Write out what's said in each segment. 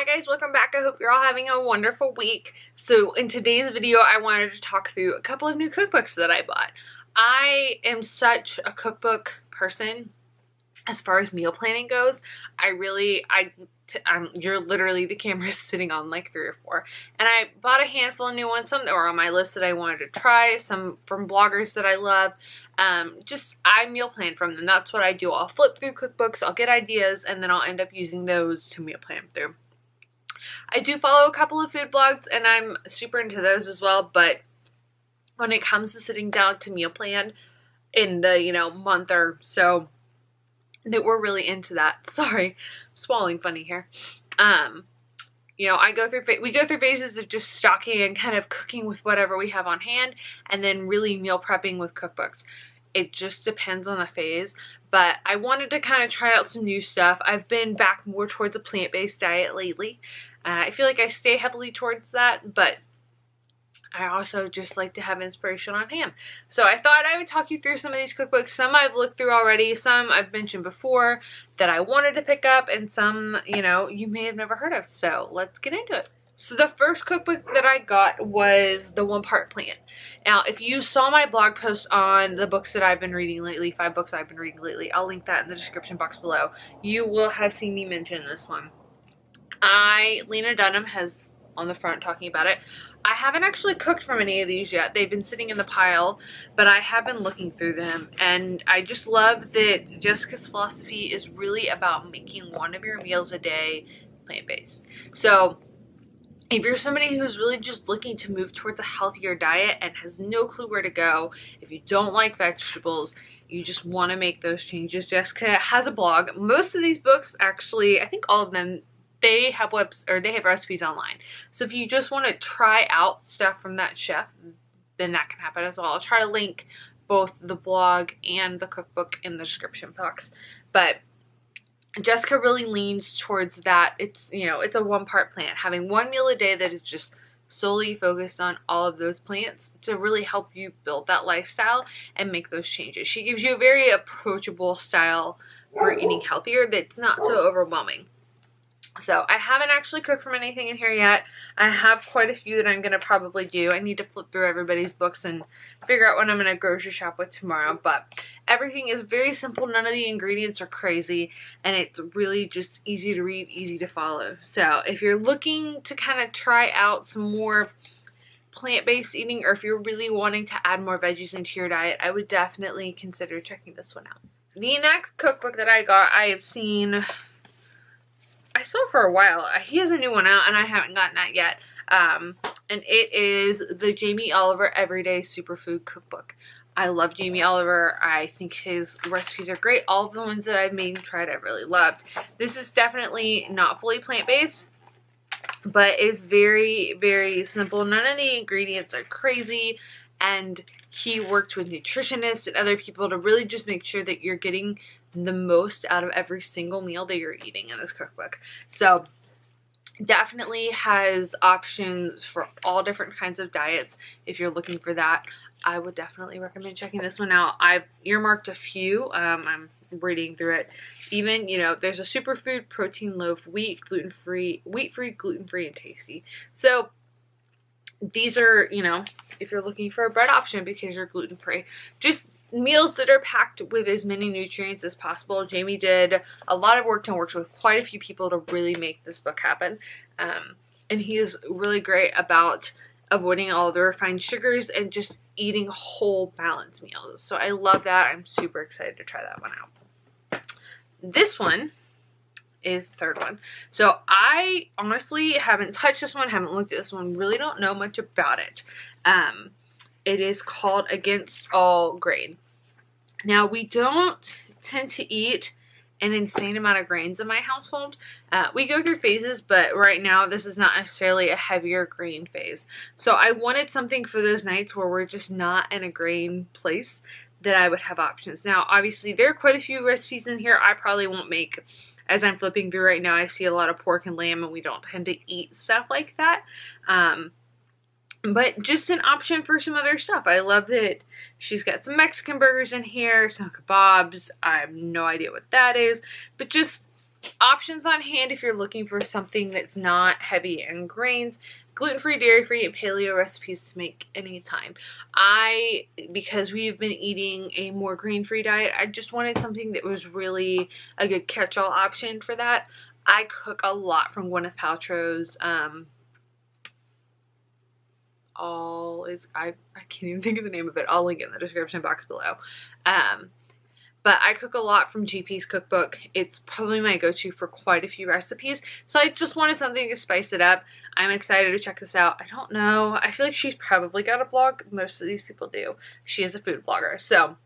Hi guys, welcome back. I hope you're all having a wonderful week. So in today's video, I wanted to talk through a couple of new cookbooks that I bought. I am such a cookbook person as far as meal planning goes. You're literally, the camera's sitting on like 3 or 4. And I bought a handful of new ones, some that were on my list that I wanted to try, some from bloggers that I love. I meal plan from them. That's what I do. I'll flip through cookbooks, I'll get ideas, and then I'll end up using those to meal plan through. I do follow a couple of food blogs, and I'm super into those as well, but when it comes to sitting down to meal plan in the, month or so that we're really into that. Sorry, I'm swallowing funny here. We go through phases of just stocking and kind of cooking with whatever we have on hand, and then really meal prepping with cookbooks. It just depends on the phase, but I wanted to kind of try out some new stuff. I've been back more towards a plant-based diet lately. I feel like I stay heavily towards that, but I also just like to have inspiration on hand. So I thought I would talk you through some of these cookbooks. Some I've looked through already, some I've mentioned before that I wanted to pick up, and some, you may have never heard of. So let's get into it. So the first cookbook that I got was the One Part Plan. Now, if you saw my blog post on the books that I've been reading lately, 5 books I've been reading lately, I'll link that in the description box below. You will have seen me mention this one. Lena Dunham has on the front talking about it. I haven't actually cooked from any of these yet. They've been sitting in the pile, but I have been looking through them, and I just love that Jessica's philosophy is really about making one of your meals a day plant-based. So if you're somebody who's really just looking to move towards a healthier diet and has no clue where to go, if you don't like vegetables, you just want to make those changes, Jessica has a blog. Most of these books, actually, I think all of them, they have recipes online. So if you just want to try out stuff from that chef, then that can happen as well. I'll try to link both the blog and the cookbook in the description box. But Jessica really leans towards that. It's a one-part plan, having one meal a day that is just solely focused on all of those plants to really help you build that lifestyle and make those changes. She gives you a very approachable style for eating healthier that's not so overwhelming. So I haven't actually cooked from anything in here yet. I have quite a few that I'm going to probably do. I need to flip through everybody's books and figure out what I'm going to grocery shop with tomorrow. But everything is very simple. None of the ingredients are crazy. And it's really just easy to read, easy to follow. So if you're looking to kind of try out some more plant-based eating, or if you're really wanting to add more veggies into your diet, I would definitely consider checking this one out. The next cookbook that I got, I saw for a while. He has a new one out and I haven't gotten that yet. And it is the Jamie Oliver Everyday Superfood Cookbook. I love Jamie Oliver. I think his recipes are great. All of the ones that I've made and tried, I've really loved. This is definitely not fully plant-based, but it's very, very simple. None of the ingredients are crazy, and he worked with nutritionists and other people to really just make sure that you're getting the most out of every single meal that you're eating in this cookbook. So definitely has options for all different kinds of diets. If you're looking for that, I would definitely recommend checking this one out. I've earmarked a few. I'm reading through it. Even, there's a superfood protein loaf, wheat-free, gluten-free, and tasty. So these are, if you're looking for a bread option because you're gluten-free, just meals that are packed with as many nutrients as possible. Jamie did a lot of work and worked with quite a few people to really make this book happen. And he is really great about avoiding all the refined sugars and just eating whole balanced meals. So I love that. I'm super excited to try that one out. This one is the third one. So I honestly haven't touched this one, haven't looked at this one, really don't know much about it. It is called Against All Grain. Now, we don't tend to eat an insane amount of grains in my household. We go through phases, but right now this is not necessarily a heavier grain phase. So I wanted something for those nights where we're just not in a grain place that I would have options. Now, obviously, there are quite a few recipes in here I probably won't make. As I'm flipping through right now, I see a lot of pork and lamb, and we don't tend to eat stuff like that. But just an option for some other stuff. I love that she's got some Mexican burgers in here, some kebabs. I have no idea what that is. But just options on hand if you're looking for something that's not heavy in grains, gluten-free, dairy-free, and paleo recipes to make anytime. Because we've been eating a more grain-free diet, I just wanted something that was really a good catch-all option for that. I cook a lot from Gwyneth Paltrow's I can't even think of the name of it. I'll link it in the description box below. But I cook a lot from GP's cookbook. It's probably my go-to for quite a few recipes. So I just wanted something to spice it up. I'm excited to check this out. I don't know. I feel like she's probably got a blog. Most of these people do. She is a food blogger. So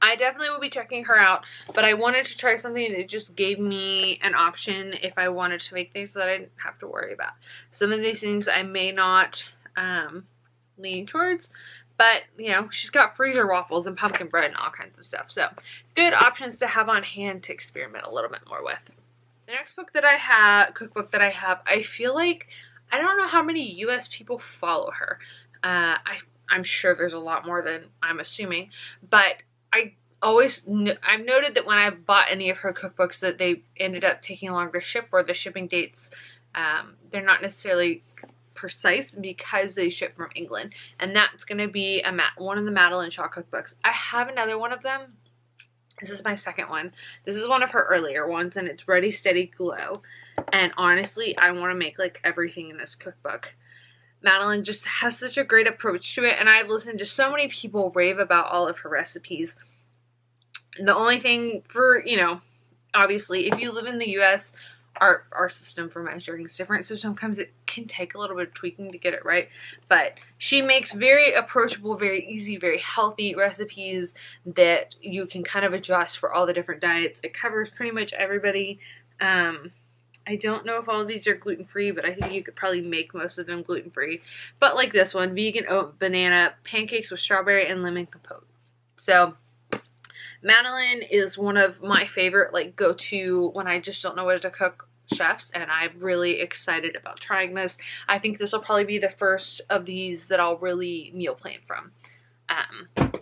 I definitely will be checking her out. But I wanted to try something that just gave me an option if I wanted to make things that I didn't have to worry about. Some of these things I may not lean towards. But, you know, she's got freezer waffles and pumpkin bread and all kinds of stuff. So, good options to have on hand to experiment a little bit more with. The next cookbook that I have, I feel like, I don't know how many US people follow her. I'm sure there's a lot more than I'm assuming. But I've noted that when I've bought any of her cookbooks that they ended up taking longer to ship, or the shipping dates, they're not necessarily precise because they ship from England, and that's going to be one of the Madeleine cookbooks. I have another one of them. This is my second one. This is one of her earlier ones, and it's Ready, Steady, Glow. And honestly, I want to make like everything in this cookbook. Madeleine just has such a great approach to it, and I've listened to so many people rave about all of her recipes. The only thing for, you know, obviously, if you live in the US, our system for measuring is different, so sometimes it can take a little bit of tweaking to get it right. But she makes very approachable, very easy, very healthy recipes that you can kind of adjust for all the different diets. It covers pretty much everybody. I don't know if all of these are gluten-free, but I think you could probably make most of them gluten-free. But like this one, vegan oat banana pancakes with strawberry and lemon compote. So Madeleine is one of my favorite, like, go-to when I just don't know what to cook chefs, and I'm really excited about trying this. I think this will probably be the first of these that I'll really meal plan from.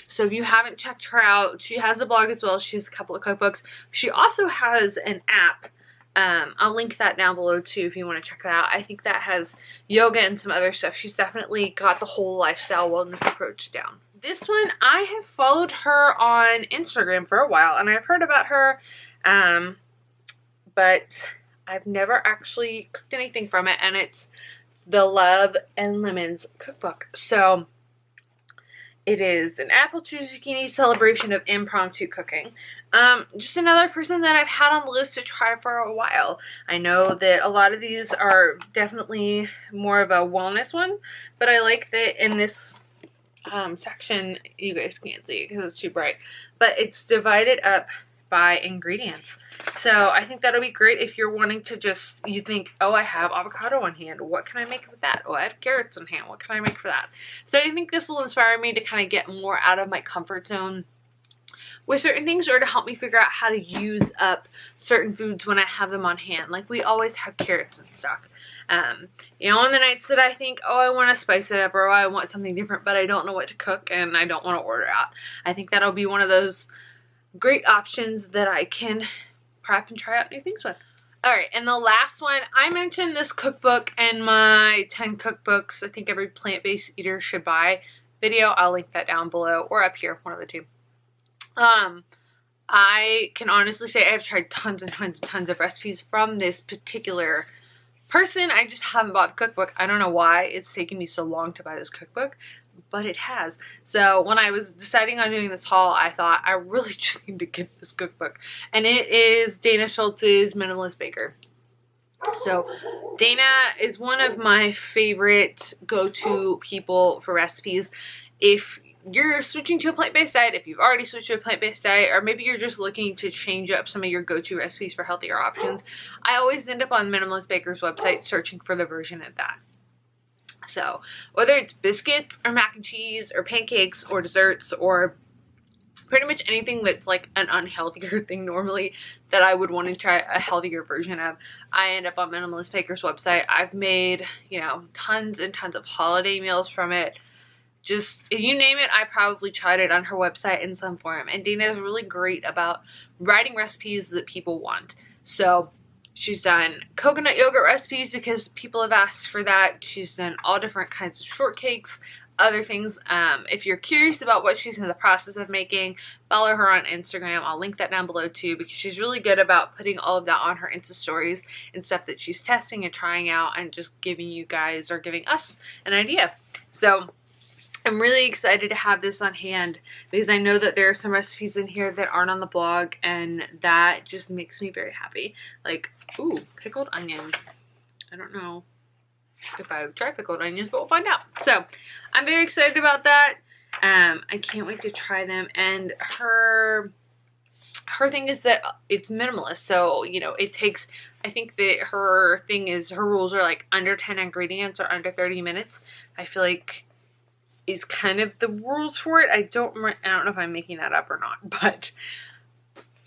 So if you haven't checked her out, she has a blog as well. She has a couple of cookbooks. She also has an app. I'll link that down below too if you want to check that out. I think that has yoga and some other stuff. She's definitely got the whole lifestyle wellness approach down. This one, I have followed her on Instagram for a while, and I've heard about her, but I've never actually cooked anything from it, and it's the Love and Lemons cookbook. So it is an apple zucchini celebration of impromptu cooking. Just another person that I've had on the list to try for a while. I know that a lot of these are definitely more of a wellness one, but I like that in this section, you guys can't see it because it's too bright, but it's divided up by ingredients. So I think that'll be great if you're wanting to just, you think, oh, I have avocado on hand, what can I make with that? Oh, I have carrots on hand, what can I make for that? So I think this will inspire me to kind of get more out of my comfort zone with certain things, or to help me figure out how to use up certain foods when I have them on hand. Like, we always have carrots in stock. You know, on the nights that I think, oh, I want to spice it up, or oh, I want something different, but I don't know what to cook and I don't want to order out. I think that'll be one of those great options that I can prep and try out new things with. Alright, and the last one, I mentioned this cookbook in my 10 cookbooks I think every plant-based eater should buy video. I'll link that down below or up here, one of the two. I can honestly say I've tried tons and tons and tons of recipes from this particular person. I just haven't bought the cookbook. I don't know why it's taken me so long to buy this cookbook, but it has. So when I was deciding on doing this haul, I thought I really just need to get this cookbook. And it is Dana Schultz's Minimalist Baker. So Dana is one of my favorite go-to people for recipes. If you're switching to a plant-based diet, if you've already switched to a plant-based diet, or maybe you're just looking to change up some of your go-to recipes for healthier options, I always end up on Minimalist Baker's website searching for the version of that. So whether it's biscuits or mac and cheese or pancakes or desserts or pretty much anything that's like an unhealthier thing normally that I would want to try a healthier version of, I end up on Minimalist Baker's website. I've made, you know, tons and tons of holiday meals from it. Just, you name it, I probably tried it on her website in some form. And Dana is really great about writing recipes that people want. So she's done coconut yogurt recipes because people have asked for that. She's done all different kinds of shortcakes, other things. If you're curious about what she's in the process of making, follow her on Instagram. I'll link that down below too, because she's really good about putting all of that on her Insta stories and stuff that she's testing and trying out and just giving you guys or giving us an idea. So I'm really excited to have this on hand because I know that there are some recipes in here that aren't on the blog, and that just makes me very happy. Like, ooh, pickled onions. I don't know if I would try pickled onions, but we'll find out. So I'm very excited about that. I can't wait to try them. And her thing is that it's minimalist, so you know, it takes, I think that her rules are like under 10 ingredients or under 30 minutes. I feel like is kind of the rules for it. I don't know if I'm making that up or not, but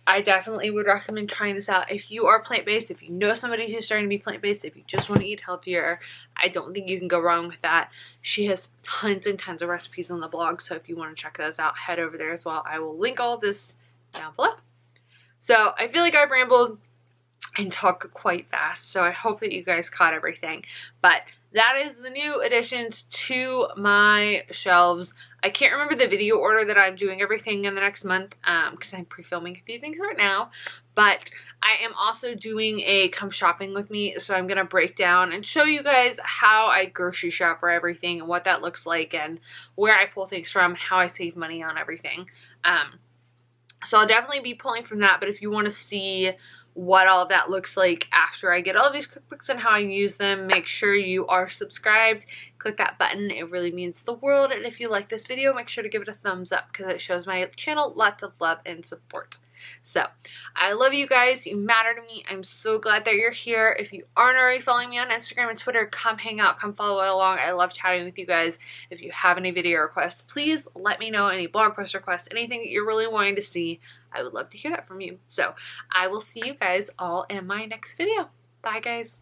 I definitely would recommend trying this out. If you are plant-based, if you know somebody who's starting to be plant-based, if you just want to eat healthier, I don't think you can go wrong with that. She has tons and tons of recipes on the blog, so if you want to check those out, head over there as well. I will link all of this down below. So I feel like I've rambled and talked quite fast, so I hope that you guys caught everything. But that is the new additions to my shelves. I can't remember the video order that I'm doing everything in the next month because I'm pre-filming a few things right now. But I am also doing a come shopping with me, so I'm going to break down and show you guys how I grocery shop for everything and what that looks like and where I pull things from and how I save money on everything. So I'll definitely be pulling from that, but if you want to see what all that looks like after I get all these cookbooks and how I use them, make sure you are subscribed. Click that button. It really means the world. And if you like this video, make sure to give it a thumbs up because it shows my channel lots of love and support. So I love you guys. You matter to me. I'm so glad that you're here. If you aren't already following me on Instagram and Twitter, come hang out, come follow along. I love chatting with you guys. If you have any video requests, please let me know. Any blog post requests, anything that you're really wanting to see, I would love to hear that from you. So I will see you guys all in my next video. Bye guys.